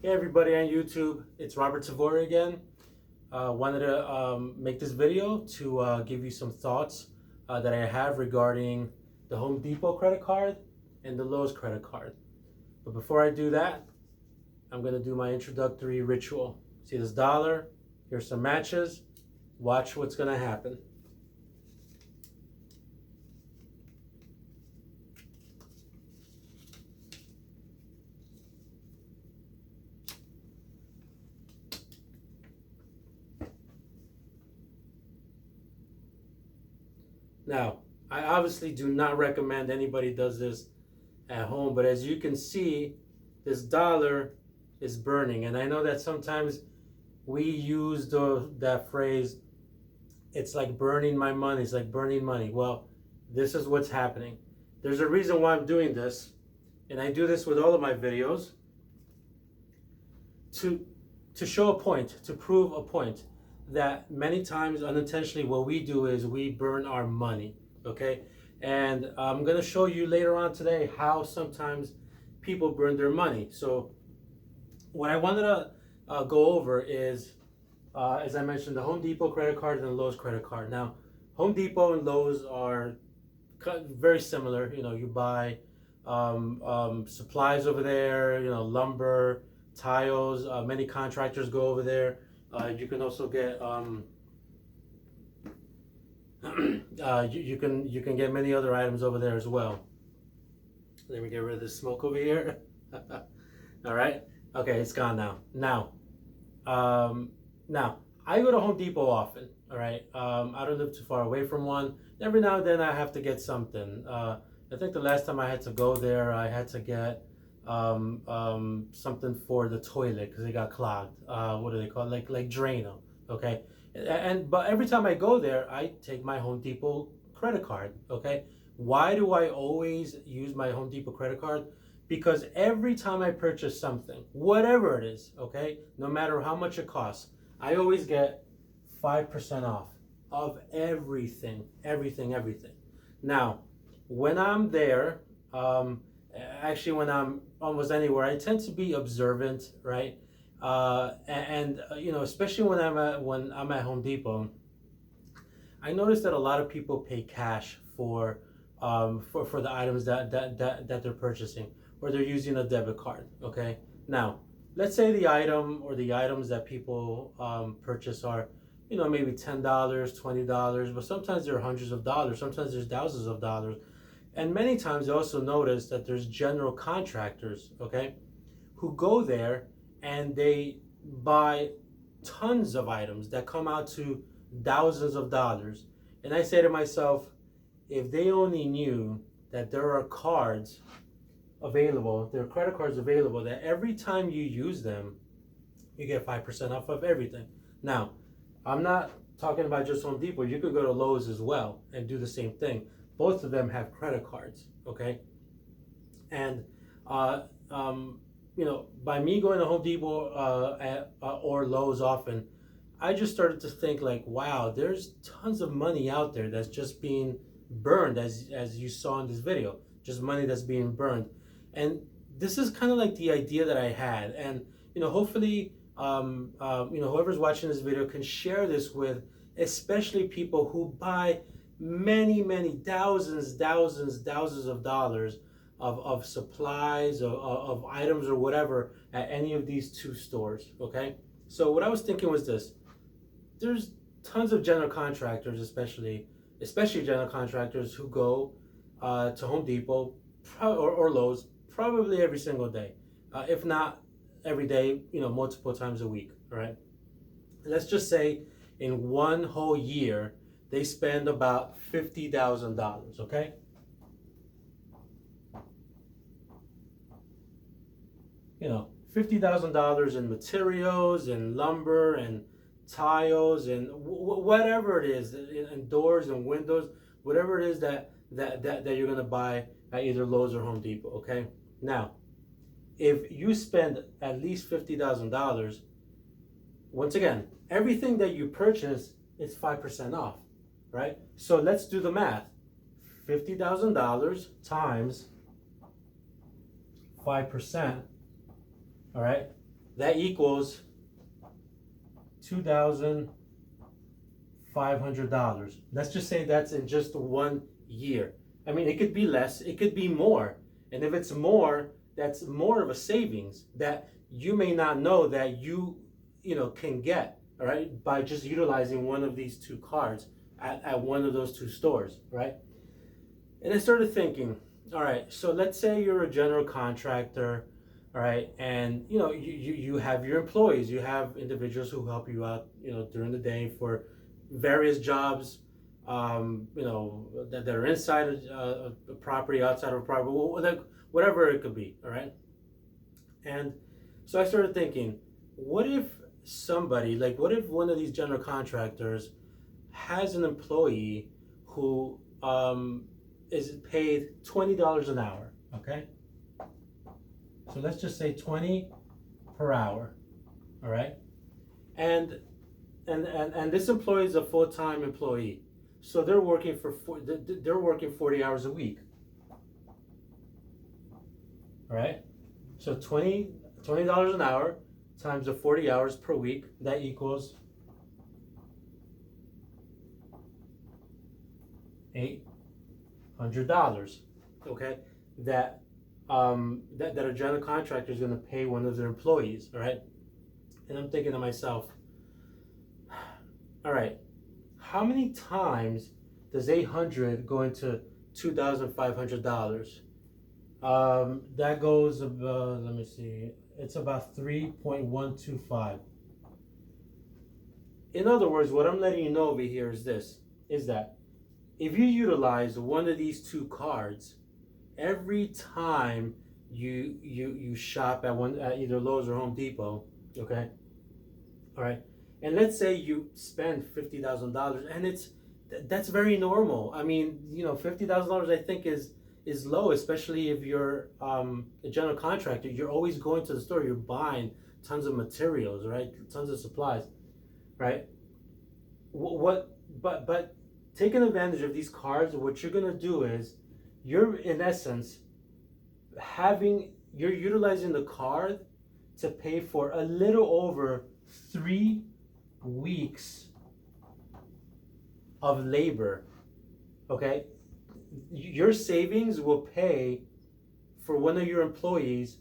Hey everybody on YouTube, it's Robert Sivori again. Wanted to make this video to give you some thoughts that I have regarding the Home Depot credit card and the Lowe's credit card. But before I do that, I'm going to do my introductory ritual. See this dollar? Here's some matches. Watch what's going to happen. Now, I obviously do not recommend anybody does this at home, but as you can see, this dollar is burning. And I know that sometimes we use that phrase, it's like burning my money, it's like burning money. Well, this is what's happening. There's a reason why I'm doing this, and I do this with all of my videos to show a point, to prove a point that many times unintentionally what we do is we burn our money, okay? And I'm gonna show you later on today how sometimes people burn their money. So what I wanted to go over is, as I mentioned, the Home Depot credit card and the Lowe's credit card. Now, Home Depot and Lowe's are very similar. You know, you buy supplies over there, you know, lumber, tiles. Many contractors go over there. You can also get you can get many other items over there as well. Let me get rid of this smoke over here. All right. Okay, it's gone now. Now I go to Home Depot often. All right. I don't live too far away from one. Every now and then I have to get something. I think the last time I had to go there, I had to get something for the toilet because it got clogged. What do they call it? Like Drano. Okay. But every time I go there, I take my Home Depot credit card. Okay. Why do I always use my Home Depot credit card? Because every time I purchase something, whatever it is, okay, no matter how much it costs, I always get 5% off of everything. Now, when I'm there, actually when I'm almost anywhere, I tend to be observant, right? You know, especially when I'm at Home Depot, I notice that a lot of people pay cash for the items that they're purchasing, or they're using a debit card. Okay. Now, let's say the item or the items that people purchase are, you know, maybe $10, $20, but sometimes they're hundreds of dollars. Sometimes there's thousands of dollars. And many times I also notice that there's general contractors, okay, who go there and they buy tons of items that come out to thousands of dollars. And I say to myself, if they only knew that there are cards available, there are credit cards available, that every time you use them, you get 5% off of everything. Now, I'm not talking about just Home Depot. You could go to Lowe's as well and do the same thing. Both of them have credit cards, okay? And, you know, by me going to Home Depot or Lowe's often, I just started to think like, wow, there's tons of money out there that's just being burned, as you saw in this video, just money that's being burned. And this is kind of like the idea that I had. And, you know, hopefully, you know, whoever's watching this video can share this with, especially people who buy many thousands of dollars of supplies, of items or whatever at any of these two stores. Okay. So what I was thinking was this: there's tons of general contractors, especially general contractors who go to Home Depot or Lowe's probably every single day, if not every day, you know, multiple times a week. All right. Let's just say in one whole year they spend about $50,000. Okay. You know, $50,000 in materials and lumber and tiles and whatever it is, and doors and windows, whatever it is that you're gonna buy at either Lowe's or Home Depot. Okay. Now, if you spend at least $50,000, once again, everything that you purchase is 5% off, right? So let's do the math. $50,000 times 5%, all right? that equals $2,500. Let's just say that's in just 1 year. I mean, it could be less, it could be more. And if it's more, that's more of a savings that you may not know that can get, all right, by just utilizing one of these two cards at one of those two stores, right? And I started thinking, all right, so let's say you're a general contractor, all right, and you have your employees, you have individuals who help you out, during the day for various jobs, that are inside a property, outside of a property, whatever it could be, all right. And so I started thinking, what if what if one of these general contractors has an employee who is paid $20 an hour, okay? So let's just say 20 per hour, all right? And this employee is a full-time employee, so they're working they're working 40 hours a week, all right? So $20 an hour times the 40 hours per week, that equals $800, okay? That a general contractor is going to pay one of their employees, all right? And I'm thinking to myself, all right, how many times does 800 go into $2,500? That goes about, let me see, it's about 3.125. In other words, what I'm letting you know over here is that if you utilize one of these two cards every time you shop at either Lowe's or Home Depot, okay, all right, and let's say you spend $50,000, and that's very normal. I mean, $50,000 I think is low, especially if you're a general contractor. You're always going to the store, you're buying tons of materials, right, tons of supplies, right? But taking advantage of these cards, what you're gonna do is you're in essence you're utilizing the card to pay for a little over 3 weeks of labor, okay? Your savings will pay for one of your employees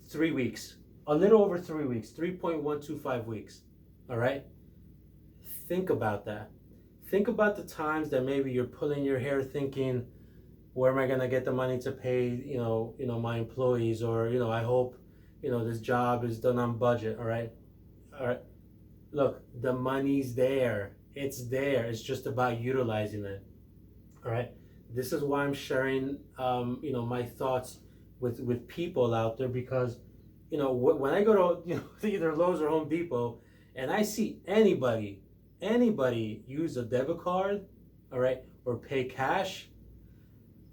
3 weeks, a little over 3 weeks, 3.125 weeks, all right? Think about that. Think about the times that maybe you're pulling your hair thinking, where am I gonna get the money to pay, my employees, or, I hope, this job is done on budget, all right? All right. Look, the money's there. It's there. It's just about utilizing it, all right? This is why I'm sharing, my thoughts with people out there, because, when I go to, either Lowe's or Home Depot, and I see anybody use a debit card, all right, or pay cash,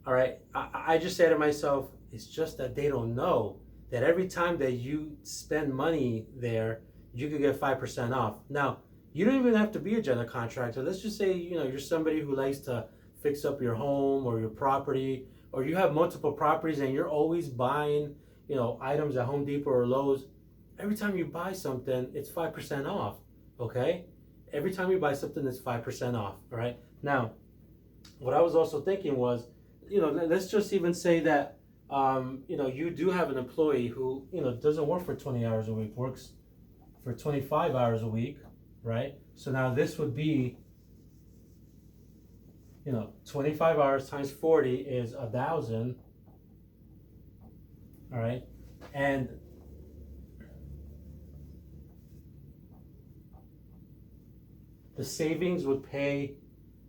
all right, I just say to myself, it's just that they don't know that every time that you spend money there, you could get 5% off. Now, you don't even have to be a general contractor. Let's just say, you're somebody who likes to fix up your home or your property, or you have multiple properties and you're always buying, items at Home Depot or Lowe's. Every time you buy something, it's 5% off, okay? Every time you buy something, it's 5% off, all right? Now, what I was also thinking was, let's just even say that, you do have an employee who, doesn't work for 20 hours a week, works for 25 hours a week, right? So now this would be, 25 hours times 40 is 1,000, all right? And the savings would pay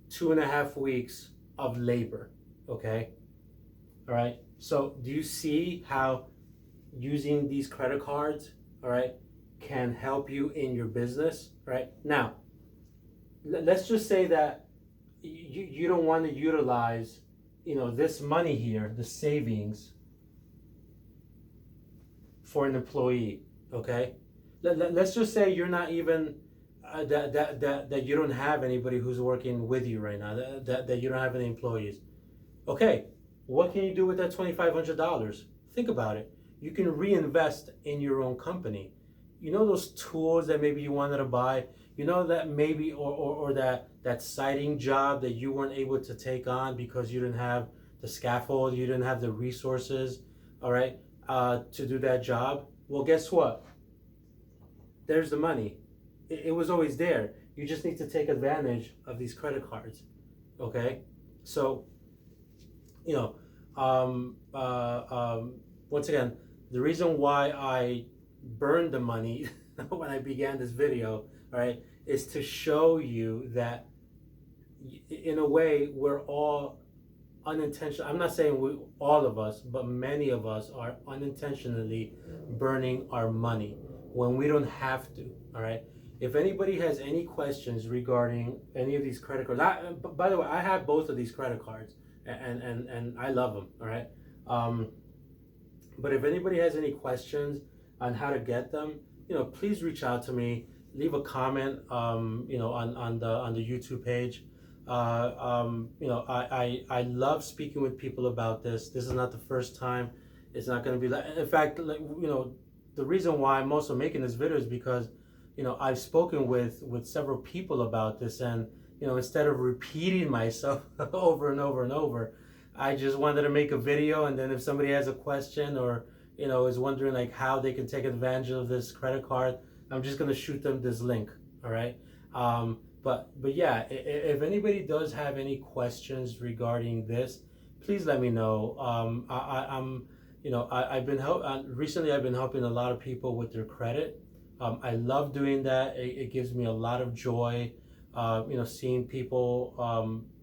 2.5 weeks of labor, okay? All right, so do you see how using these credit cards, all right, can help you in your business, right? Now, let's just say that you don't want to utilize, this money here, the savings, for an employee, okay? Let's just say you're not even, that you don't have anybody who's working with you right now, that you don't have any employees. Okay, what can you do with that $2,500? Think about it. You can reinvest in your own company. you know those tools that maybe you wanted to buy, you know that maybe or that siding job that you weren't able to take on because you didn't have the scaffold, you didn't have the resources, all right, to do that job. Well, guess what? There's the money. It was always there. You just need to take advantage of these credit cards. Okay, so you know, once again, the reason why I burned the money when I began this video, right, is to show you that in a way we're all unintentional. I'm not saying all of us, but many of us are unintentionally burning our money when we don't have to. All right. If anybody has any questions regarding any of these credit cards, by the way, I have both of these credit cards, and I love them. All right. But if anybody has any questions on how to get them, please reach out to me. Leave a comment, on the YouTube page. I love speaking with people about this. This is not the first time. It's not going to be like, in fact, the reason why I'm also making this video is because, I've spoken with several people about this, and, instead of repeating myself over and over and over, I just wanted to make a video. And then if somebody has a question or, is wondering like how they can take advantage of this credit card, I'm just going to shoot them this link. All right. But yeah, if anybody does have any questions regarding this, please let me know. I've been recently. I've been helping a lot of people with their credit. I love doing that. It gives me a lot of joy. Seeing people,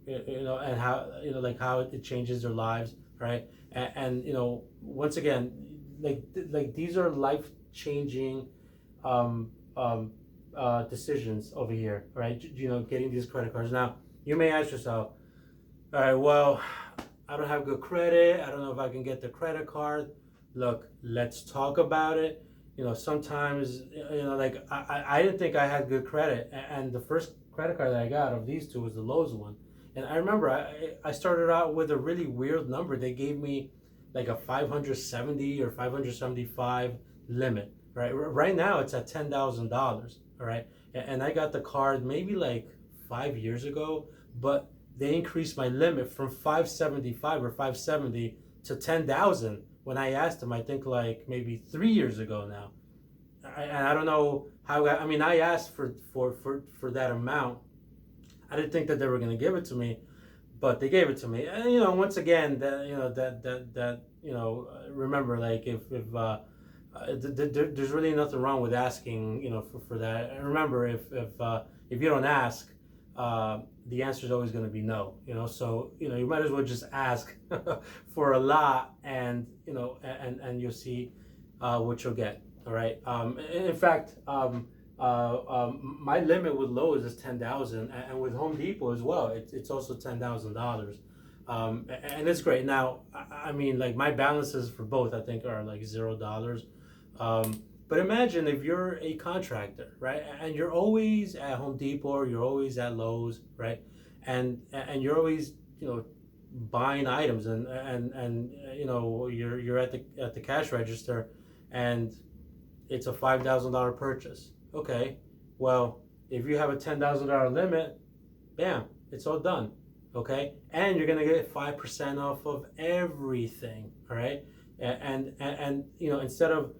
and how like how it changes their lives, right? And once again, like these are life changing. Decisions over here, right? Getting these credit cards. Now, you may ask yourself, all right, well, I don't have good credit. I don't know if I can get the credit card. Look, let's talk about it. Sometimes, like I didn't think I had good credit. And the first credit card that I got of these two was the Lowe's one. And I remember I started out with a really weird number. They gave me like a 570 or 575 limit, right? Right now it's at $10,000. All right. And I got the card maybe like 5 years ago, but they increased my limit from 575 or 570 to 10,000 when I asked them, I think like maybe 3 years ago now. And I don't know how, I asked for that amount. I didn't think that they were going to give it to me, but they gave it to me. And, once again, remember, like if there's really nothing wrong with asking, for that. And remember, if you don't ask, the answer is always going to be no. So you might as well just ask for a lot, and and you'll see what you'll get. All right. In fact, my limit with Lowe's is 10,000, and with Home Depot as well. It's also $10,000. And it's great. Now, like my balances for both, I think, are like $0. But imagine if you're a contractor, right? And you're always at Home Depot, or you're always at Lowe's, right? And you're always, buying items, and you're at the cash register, and it's a $5,000 purchase. Okay, well, if you have a $10,000 limit, bam, it's all done. Okay, and you're gonna get 5% off of everything. All right, and instead of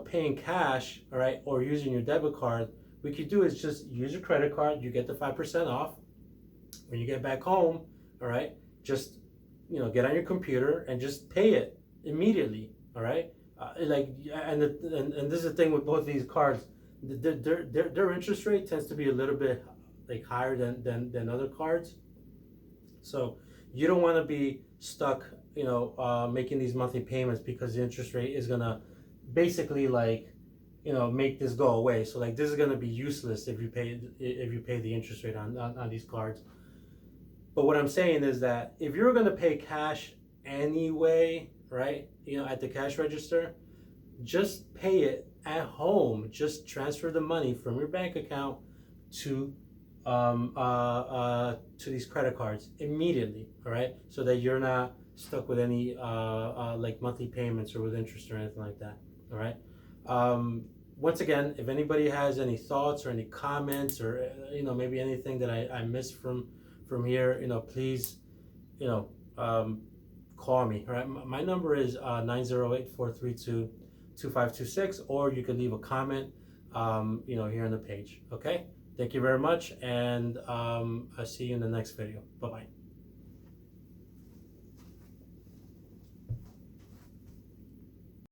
paying cash, all right, or using your debit card, what you do is just use your credit card. You get the 5% off. When you get back home, all right, just get on your computer and just pay it immediately. All right, and this is the thing with both these cards. Their interest rate tends to be a little bit like higher than other cards. So you don't want to be stuck, making these monthly payments, because the interest rate is gonna basically make this go away. So like this is gonna be useless if you pay the interest rate on these cards. But what I'm saying is that if you're gonna pay cash anyway, right? At the cash register, just pay it at home. Just transfer the money from your bank account to these credit cards immediately. All right, so that you're not stuck with any like monthly payments or with interest or anything like that. All right. once again, if anybody has any thoughts or any comments, or maybe anything that I missed from here, please, you know um, call me. All right, my number is 908-432-2526, or you can leave a comment, here on the page. Okay, thank you very much, and I'll see you in the next video. Bye bye.